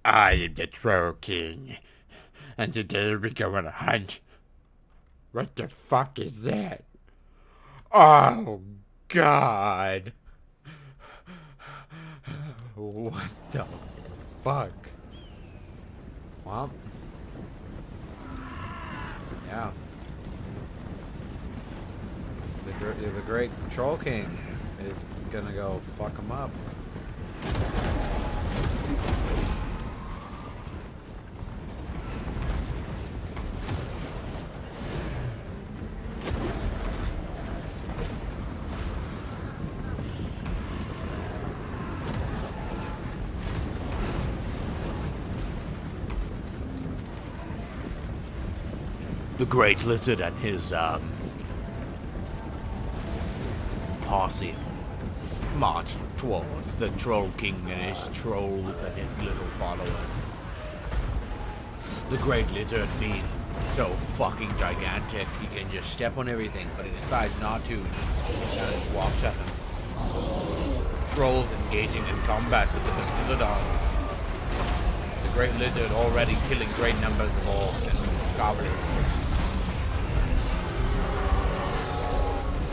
I am the Troll King, and today we go on a hunt. What the fuck is that? Oh, God. What the fuck? Well, yeah. The great Troll King is gonna go fuck him up. The Great Lizard and his, posse marched towards the Troll King and his trolls and his little followers. The Great Lizard being so fucking gigantic, he can just step on everything, but he decides not to, and just walks at them. Trolls engaging in combat with the Bastiladons. The Great Lizard already killing great numbers of orcs and goblins.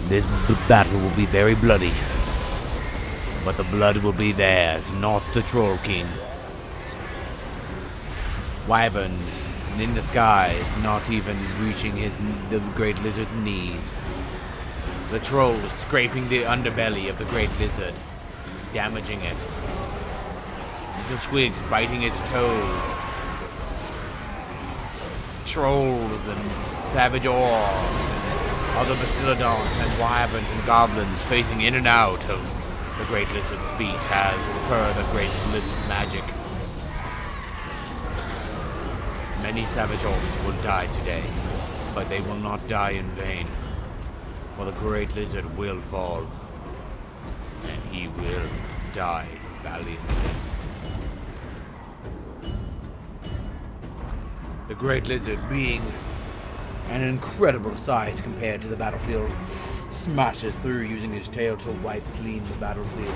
This battle will be very bloody, but the blood will be theirs, not the Troll King. Wyverns in the skies, not even reaching the Great Lizard's knees. The trolls scraping the underbelly of the Great Lizard, damaging it. The squigs biting its toes. Trolls and savage orcs. Other Bastiladons and wyverns and goblins facing in and out of the Great Lizard's feet as per the Great Lizard's magic. Many savage orcs will die today, but they will not die in vain, for the Great Lizard will fall, and he will die valiantly. The Great Lizard, being an incredible size compared to the battlefield, smashes through using his tail to wipe clean the battlefield.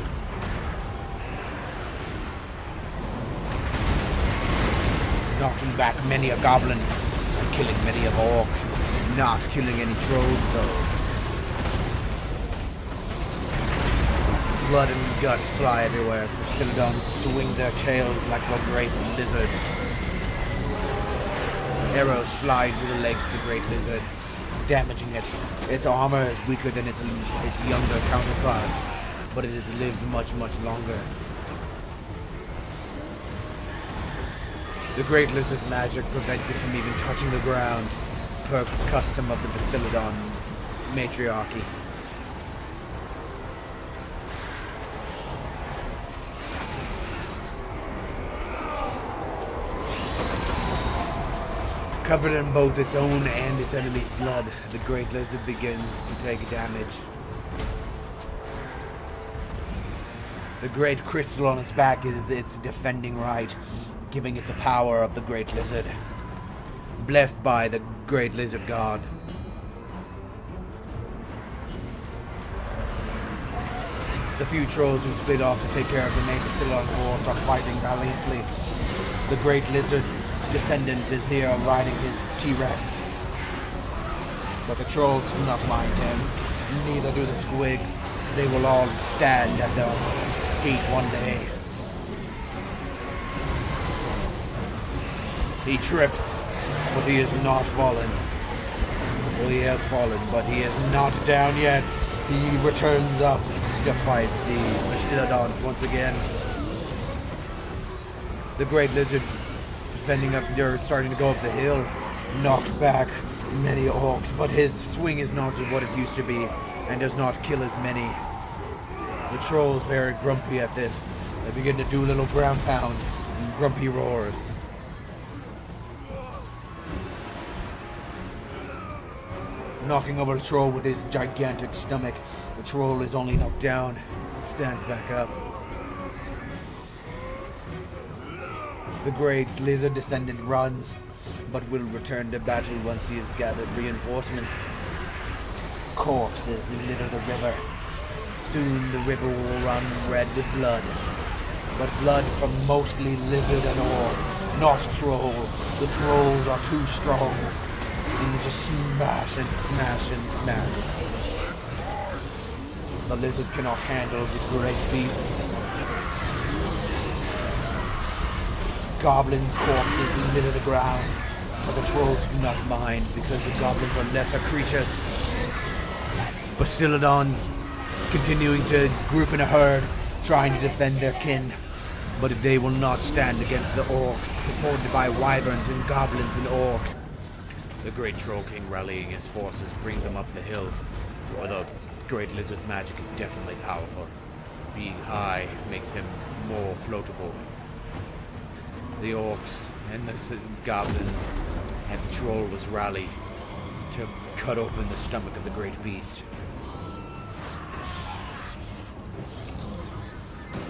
Knocking back many a goblin and killing many of orcs, not killing any trolls though. Blood and guts fly everywhere as the Bastiladons swing their tails like a great lizard. Arrows fly through the legs of the Great Lizard, damaging it. Its armor is weaker than its younger counterparts, but it has lived much, much longer. The Great Lizard's magic prevents it from even touching the ground, per custom of the Bastiladon matriarchy. Covered in both its own and its enemy's blood, the Great Lizard begins to take damage. The great crystal on its back is its defending right, giving it the power of the Great Lizard, blessed by the Great Lizard God. The few trolls who split off to take care of the main Bastiladon dwarves are fighting valiantly. The Great Lizard descendant is here riding his T-Rex. But the trolls do not mind him, neither do the squigs. They will all stand at their feet one day. He trips, but he is not fallen. Well, he has fallen, but he is not down yet. He returns up to fight the Bastiladons once again. The Great Lizard defending up there, starting to go up the hill, knocks back many orcs, but his swing is not what it used to be and does not kill as many. The trolls very grumpy at this. They begin to do little ground pound and grumpy roars. Knocking over the troll with his gigantic stomach. The troll is only knocked down and stands back up. The Great Lizard descendant runs, but will return to battle once he has gathered reinforcements. Corpses litter the river. Soon the river will run red with blood. but blood from mostly lizard and orc, not troll. The trolls are too strong. And you just smash and smash and smash. The lizard cannot handle the great beasts. Goblin corpses litter the ground, but the trolls do not mind because the goblins are lesser creatures. Bastiladons continuing to group in a herd, trying to defend their kin, but they will not stand against the orcs, supported by wyverns and goblins and orcs. The great Troll King rallying his forces brings them up the hill, where the great lizard's magic is definitely powerful. Being high makes him more floatable. The orcs and the goblins and the trolls rally to cut open the stomach of the great beast.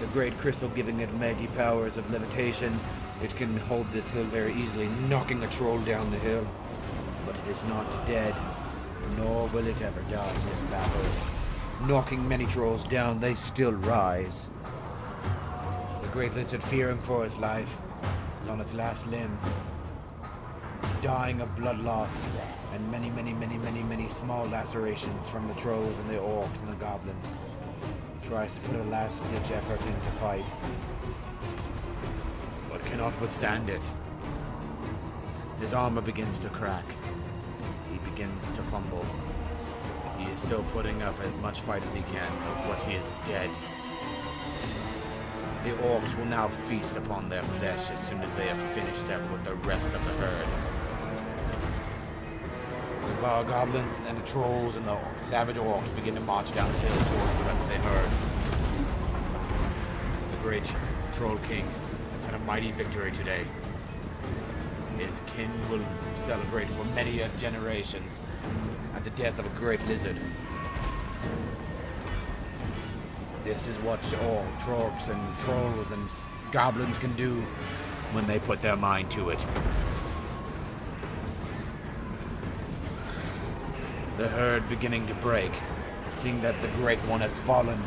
The great crystal giving it mighty powers of levitation. It can hold this hill very easily, knocking a troll down the hill. But it is not dead, nor will it ever die in this battle. Knocking many trolls down, they still rise. The great lizard, fearing for his life, is on its last limb, dying of blood loss and many small lacerations from the trolls and the orcs and the goblins. He tries to put a last-ditch effort into fight, but cannot withstand it. His armor begins to crack. He begins to fumble. He is still putting up as much fight as he can, but he is dead. The orcs will now feast upon their flesh as soon as they have finished up with the rest of the herd. The goblins and the trolls and the savage orcs begin to march down the hill towards the rest of the herd. The great Troll King has had a mighty victory today. His kin will celebrate for many generations at the death of a great lizard. This is what orcs and trolls and goblins can do when they put their mind to it. The herd beginning to break, seeing that the Great One has fallen.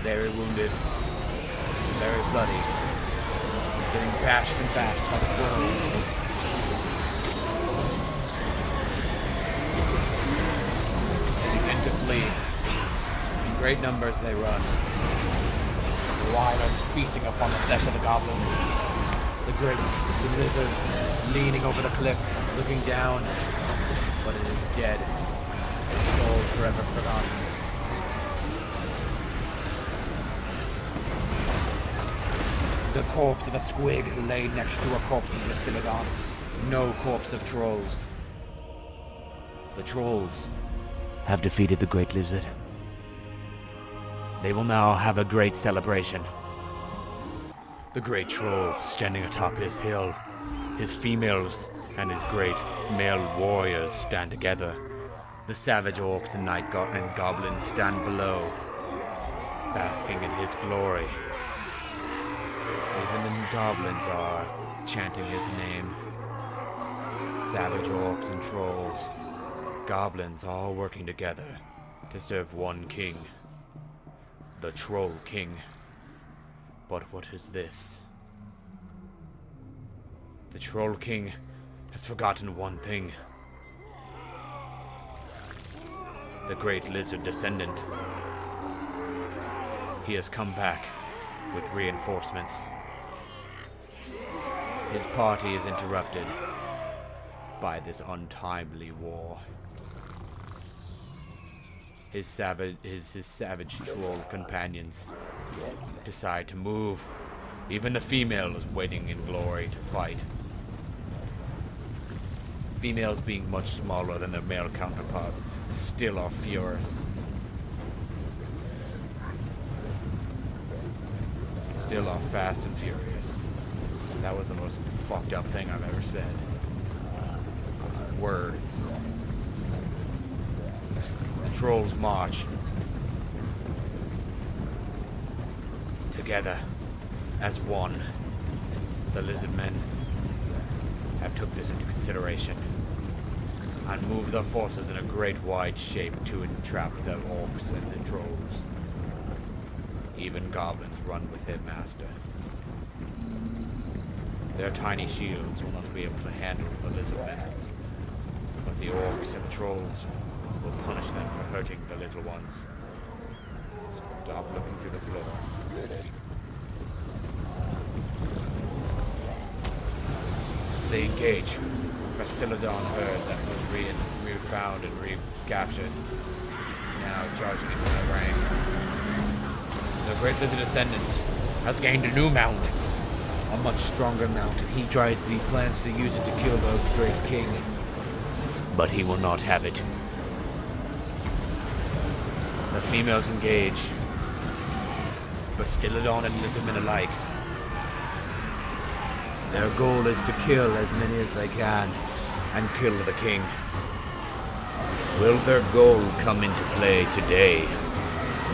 Very wounded, very bloody, getting bashed and bashed by the trolls. And to flee. In great numbers they run. The wyverns feasting upon the flesh of the goblins. The lizard leaning over the cliff, looking down, but it is dead. Its soul forever forgotten. The corpse of a squig laid next to a corpse of Bastiladon. No corpse of trolls. The trolls have defeated the Great Lizard. They will now have a great celebration. The great troll standing atop his hill. His females and his great male warriors stand together. The savage orcs and and goblins stand below, basking in his glory. Even the goblins are chanting his name. Savage orcs and trolls, goblins all working together to serve one king. The Troll King. But what is this? The Troll King has forgotten one thing. The Great Lizard descendant. He has come back with reinforcements. His party is interrupted by this untimely war. His savage troll companions decide to move. Even the female is waiting in glory to fight. Females, being much smaller than their male counterparts, still are furious. Still are fast and furious. That was the most fucked up thing I've ever said. Words. The trolls march together as one. The lizard men have took this into consideration and moved their forces in a great wide shape to entrap the orcs and the trolls. Even goblins run with their master. Their tiny shields will not be able to handle the lizardmen, but the orcs and trolls will punish them for hurting the little ones. Stop looking through the floor. They engage. Bastiladon heard that was re-found and recaptured. Now charging into the ranks. The Great Lizard Descendant has gained a new mount. A much stronger mount, and he plans to use it to kill the Great King. But he will not have it. The females engage. Bastiladon and Lizardmen alike. Their goal is to kill as many as they can and kill the king. Will their goal come into play today?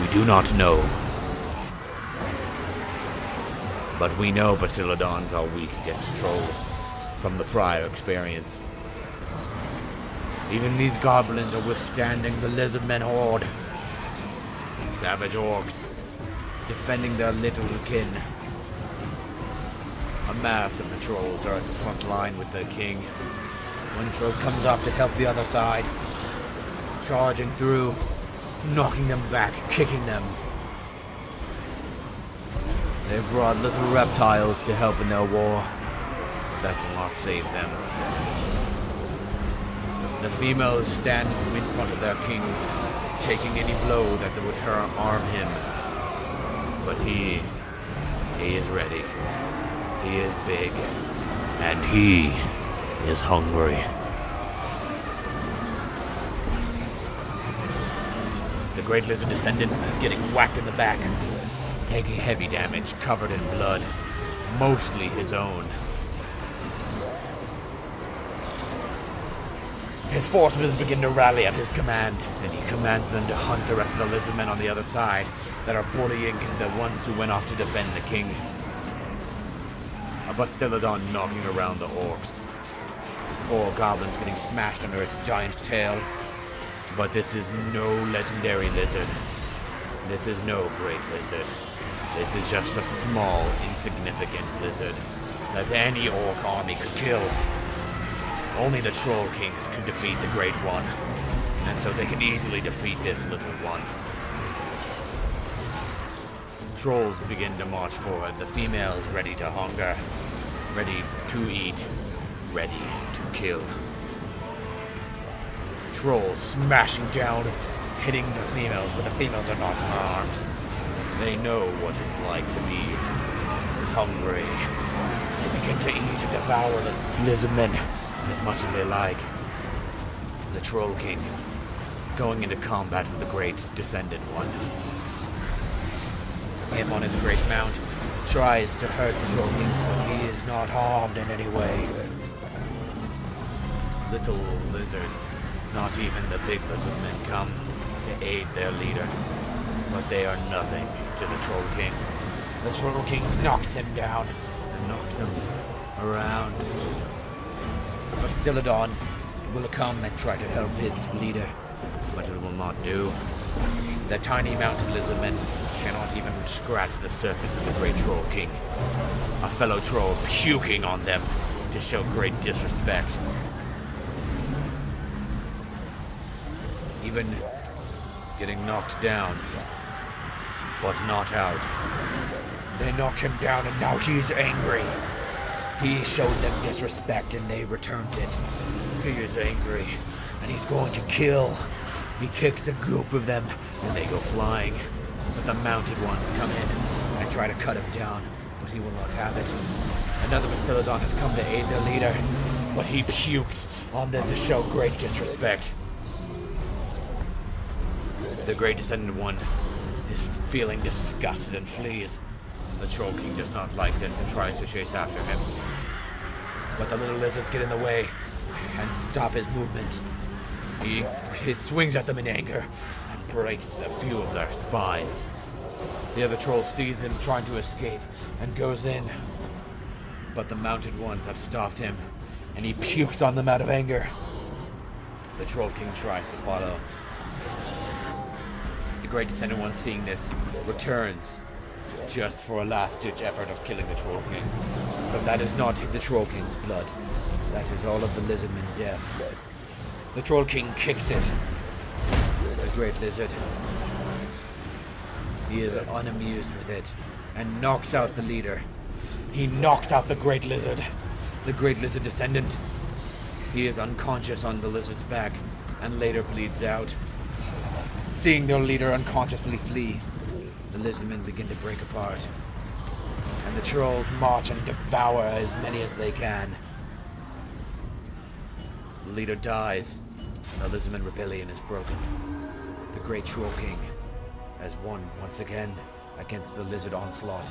We do not know. But we know Bastiladons are weak against trolls from the prior experience. Even these goblins are withstanding the Lizardmen horde. Savage orcs defending their little kin. A mass of the trolls are at the front line with the king. One troll comes up to help the other side, charging through, knocking them back, kicking them. They've brought little reptiles to help in their war. That will not save them. The females stand in front of their king, taking any blow that would harm him. But he is ready. He is big, and he is hungry. The Great Lizard Descendant is getting whacked in the back, taking heavy damage, covered in blood, mostly his own. His forces begin to rally at his command, and he commands them to hunt the rest of the lizardmen on the other side that are bullying the ones who went off to defend the king. A Bastiladon knocking around the orcs. 4 goblins getting smashed under its giant tail. But this is no legendary lizard. This is no great lizard. This is just a small, insignificant lizard that any orc army could kill. Only the Troll Kings can defeat the Great One, and so they can easily defeat this little one. Trolls begin to march forward, the females ready to hunger, ready to eat, ready to kill. Trolls smashing down, hitting the females, but the females are not harmed. They know what it's like to be hungry. They begin to eat and devour the lizardmen as much as they like. The Troll King going into combat with the Great Descendant One. Him on his great mount tries to hurt the Troll King, but he is not harmed in any way. Little lizards, not even the big lizardmen, come to aid their leader, but they are nothing to the Troll King. The Troll King knocks him down and knocks him around. Bastiladon will come and try to help its leader, but it will not do. The tiny mountain lizardmen cannot even scratch the surface of the Great Troll King. A fellow troll puking on them to show great disrespect. Even getting knocked down, but not out. They knocked him down and now he's angry. He showed them disrespect and they returned it. He is angry and he's going to kill. He kicks a group of them and they go flying. But the mounted ones come in and try to cut him down, but he will not have it. Another Bastiladon has come to aid their leader, but he pukes on them to show great disrespect. The Great Descendant One is feeling disgusted and flees. The Troll King does not like this and tries to chase after him. But the little lizards get in the way and stop his movement. He swings at them in anger and breaks a few of their spines. The other troll sees him trying to escape and goes in. But the mounted ones have stopped him and he pukes on them out of anger. The Troll King tries to follow. The Great Descendant One, seeing this, returns just for a last-ditch effort of killing the Troll King. But that is not the Troll King's blood. That is all of the Lizardmen's death. The Troll King kicks it. The Great Lizard. He is unamused with it and knocks out the leader. He knocks out the Great Lizard. The Great Lizard descendant. He is unconscious on the lizard's back and later bleeds out. Seeing their leader unconsciously flee, the lizardmen begin to break apart. And the trolls march and devour as many as they can. The leader dies, and the lizardman rebellion is broken. The Great Troll King has won once again against the lizard onslaught.